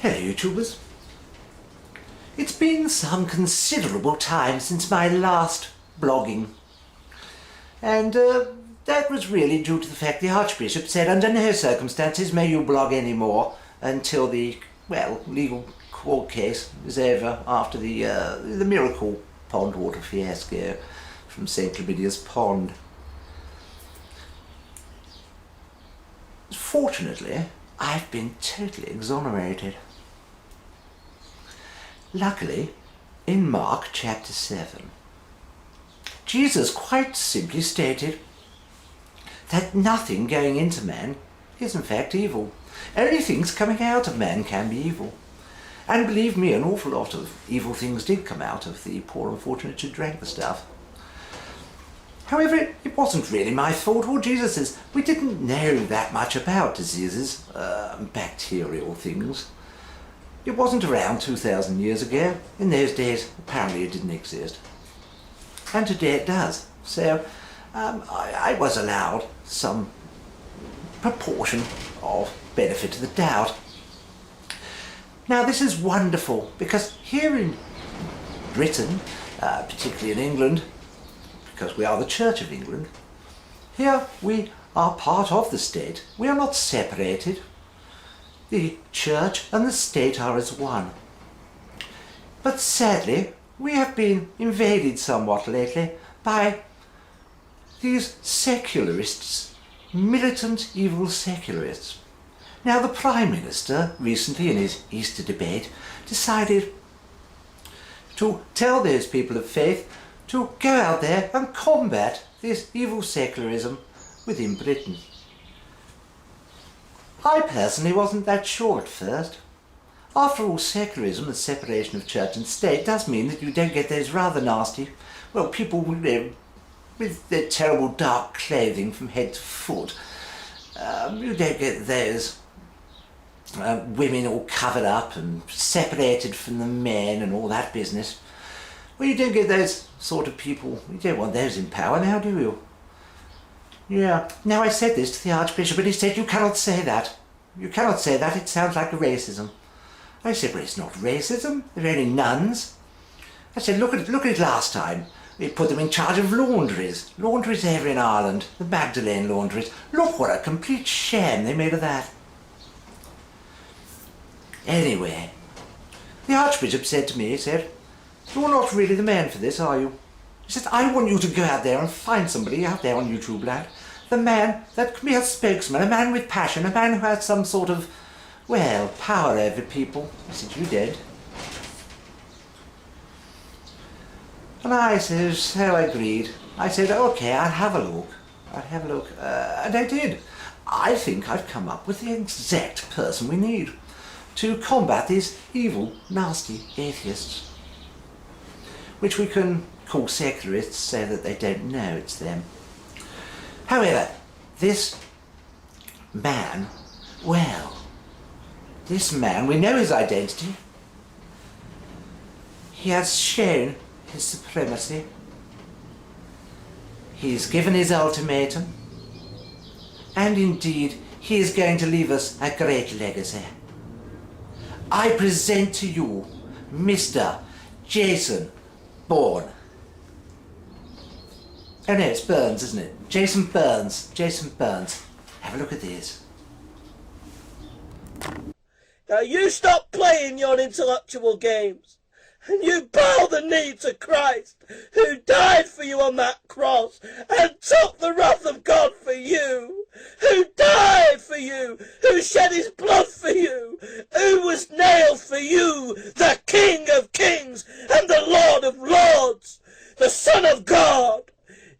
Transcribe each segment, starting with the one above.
Hello, YouTubers. It's been some considerable time since my last blogging, and that was really due to the fact the Archbishop said under no circumstances may you blog anymore until the, well, legal court case is over after the miracle pond water fiasco from St. Lavidia's Pond. Fortunately, I've been totally exonerated. Luckily, in Mark chapter 7, Jesus quite simply stated that nothing going into man is in fact evil. Only things coming out of man can be evil. And believe me, an awful lot of evil things did come out of the poor unfortunate who drank the stuff. However, it wasn't really my fault or Jesus's. We didn't know that much about diseases, bacterial things. It wasn't around 2,000 years ago. In those days, apparently it didn't exist. And today it does. So, I was allowed some proportion of benefit of the doubt. Now this is wonderful, because here in Britain, particularly in England, because we are the Church of England, here we are part of the state. We are not separated. The Church and the state are as one. But sadly, we have been invaded somewhat lately by these secularists, militant evil secularists. Now the Prime Minister recently in his Easter debate decided to tell those people of faith to go out there and combat this evil secularism within Britain. I personally wasn't that sure at first. After all, secularism, the separation of church and state, does mean that you don't get those rather nasty, well, people with their terrible dark clothing from head to foot. You don't get those women all covered up and separated from the men and all that business. Well, you don't get those sort of people. You don't want those in power now, do you? Yeah. Now I said this to the Archbishop, but he said, you cannot say that. You cannot say that, it sounds like racism. I said, well, it's not racism, they're only nuns. I said, look at it last time. We put them in charge of laundries. Laundries over in Ireland, the Magdalene laundries. Look what a complete sham they made of that. Anyway, the Archbishop said to me, he said, you're not really the man for this, are you? He said, I want you to go out there and find somebody out there on YouTube land. The man that can be a spokesman, a man with passion, a man who has some sort of, well, power over people. I said, you did. And I said, so I agreed. I said, okay, I'll have a look. And I did. I think I've come up with the exact person we need to combat these evil, nasty atheists, which we can call secularists so that they don't know it's them. However, this man, well, this man, we know his identity. He has shown his supremacy. He's given his ultimatum. And indeed, he is going to leave us a great legacy. I present to you Mr. Jason Bourne. Oh no, it's Burns, isn't it? Jason Burns. Jason Burns. Have a look at this. Now you stop playing your intellectual games and you bow the knee to Christ, who died for you on that cross and took the wrath of God for you, who died for you, who shed his blood for you, who was nailed for you, the King of Kings and the Lord of Lords, the Son of God,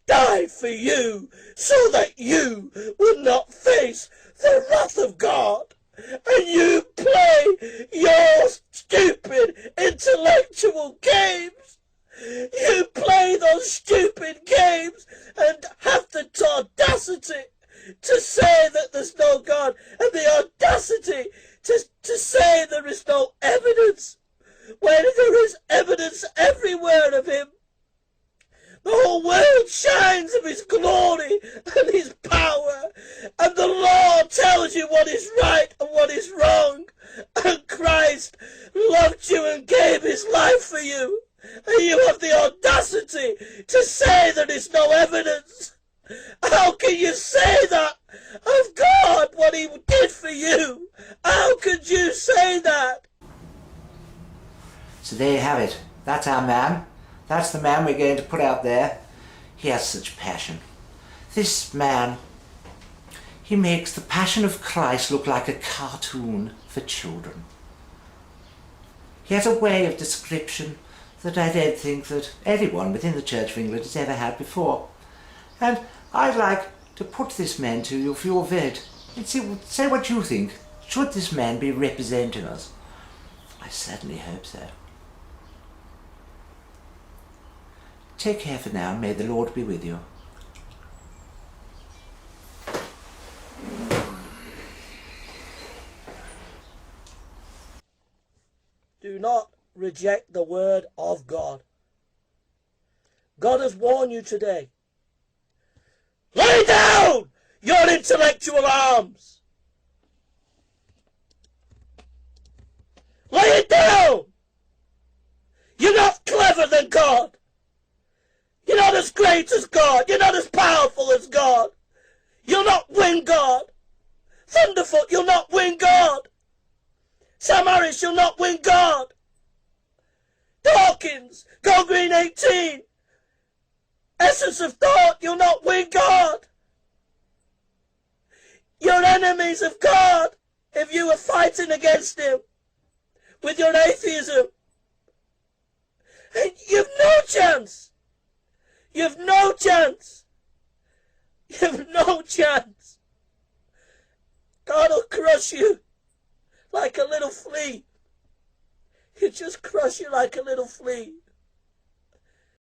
died for you so that you would not face the wrath of God. And you play your stupid intellectual games. You play those stupid games and have the audacity to say that there's no God and the audacity to say there is no evidence when there is evidence everywhere of him. The whole world shines of his glory and his power, and the Lord tells you what is right and what is wrong, and Christ loved you and gave his life for you, and you have the audacity to say there is no evidence. How can you say that of God, what he did for you? How could you say that? So there you have it. That's our man. That's the man we're going to put out there. He has such passion. This man, he makes the Passion of Christ look like a cartoon for children. He has a way of description that I don't think that anyone within the Church of England has ever had before. And I'd like to put this man to you for your vote and say what you think. Should this man be representing us? I certainly hope so. Take care for now. May the Lord be with you. Do not reject the word of God. God has warned you today. Lay down your intellectual arms. Lay it down. You're not clever than God. You're not as great as God. You're not as powerful as God. You'll not win God. Thunderfoot, you'll not win God. Sam Harris, you'll not win God. Dawkins, Go Green 18. Essence of Thought, you'll not win God. You're enemies of God if you are fighting against him with your atheism. And you've no chance. You've no chance. You've no chance. God will crush you like a little flea. He'll just crush you like a little flea.